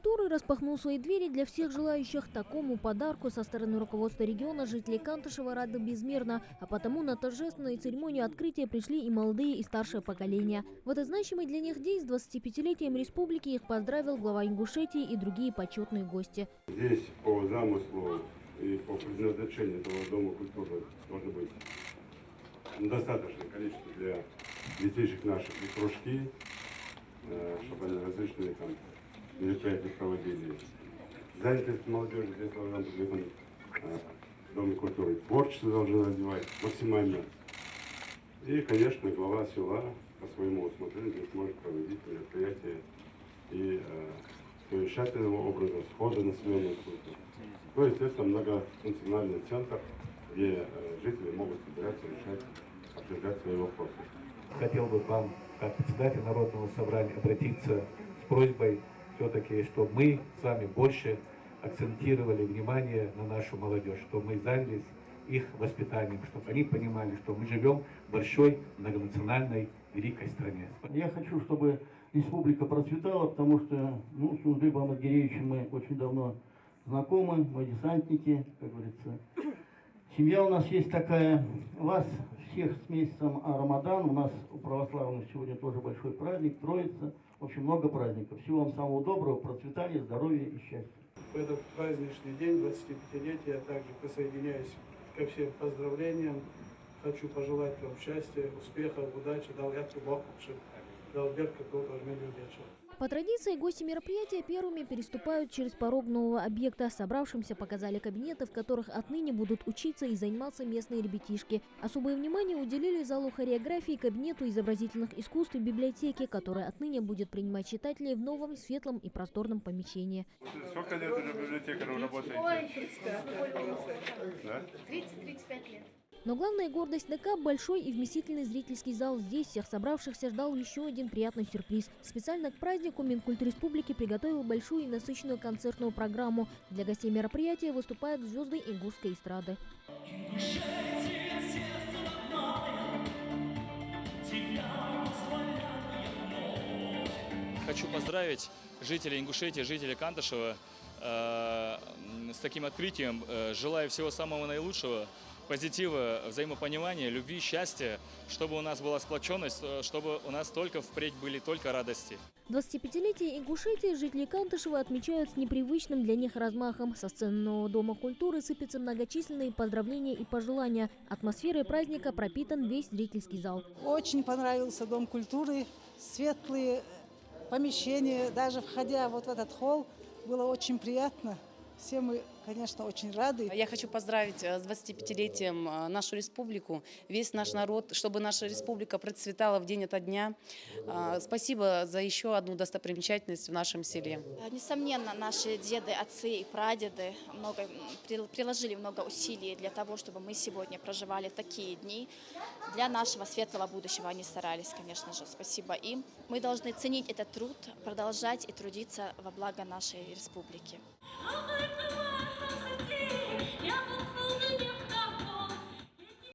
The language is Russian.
культуры распахнул свои двери для всех желающих. Такому подарку со стороны руководства региона жители Кантышева рады безмерно, а потому на торжественную церемонию открытия пришли и молодые, и старшее поколение. В этот значимый для них день с 25-летием республики их поздравил глава Ингушетии и другие почетные гости. Здесь по замыслу и по предназначению этого дома культуры должно быть достаточное количество для детишек наших и кружки, чтобы они различные там мероприятия проводили. Занятость молодежи здесь должна быть в этом доме культуры. Творчество должно развивать максимально. И, конечно, глава села по своему усмотрению здесь может проводить мероприятия и совещательного образа, схода населенного пункта. То есть это многофункциональный центр, где жители могут собираться, решать, обсуждать свои вопросы. Хотел бы к вам, как председатель Народного собрания, обратиться с просьбой все-таки, чтобы мы с вами больше акцентировали внимание на нашу молодежь, чтобы мы занялись их воспитанием, чтобы они понимали, что мы живем в большой многонациональной великой стране. Я хочу, чтобы республика процветала, потому что с Нурдыбом Адгиреевичем мы очень давно знакомы, мы десантники, как говорится. Семья у нас есть такая. Вас всех с месяцем Рамадан. У нас у православных сегодня тоже большой праздник, Троица. В общем, много праздников. Всего вам самого доброго, процветания, здоровья и счастья. В этот праздничный день, 25-летия, я также присоединяюсь ко всем поздравлениям. Хочу пожелать вам счастья, успехов, удачи, По традиции, гости мероприятия первыми переступают через порог нового объекта. Собравшимся показали кабинеты, в которых отныне будут учиться и заниматься местные ребятишки. Особое внимание уделили залу хореографии, кабинету изобразительных искусств и библиотеке, которая отныне будет принимать читателей в новом, светлом и просторном помещении. Сколько лет уже библиотекарем работаете? Ой, 30-35 лет. Но главная гордость ДК – большой и вместительный зрительский зал. Здесь всех собравшихся ждал еще один приятный сюрприз. Специально к празднику Минкульт Республики приготовил большую и насыщенную концертную программу. Для гостей мероприятия выступают звезды ингушской эстрады. Хочу поздравить жителей Ингушетии, жителей Кантышева с таким открытием. Желаю всего самого наилучшего. Позитива, взаимопонимания, любви, счастья, чтобы у нас была сплоченность, чтобы у нас только впредь были только радости. 25-летие Ингушетии жители Кантышева отмечают с непривычным для них размахом. Со сцены нового дома культуры сыпятся многочисленные поздравления и пожелания. Атмосферой праздника пропитан весь зрительский зал. Очень понравился дом культуры, светлые помещения. Даже входя вот в этот холл, было очень приятно. Все мы, конечно, очень рады. Я хочу поздравить с 25-летием нашу республику, весь наш народ, чтобы наша республика процветала в день ото дня. Спасибо за еще одну достопримечательность в нашем селе. Несомненно, наши деды, отцы и прадеды приложили много усилий для того, чтобы мы сегодня проживали такие дни. Для нашего светлого будущего они старались, конечно же. Спасибо им. Мы должны ценить этот труд, продолжать и трудиться во благо нашей республики. Я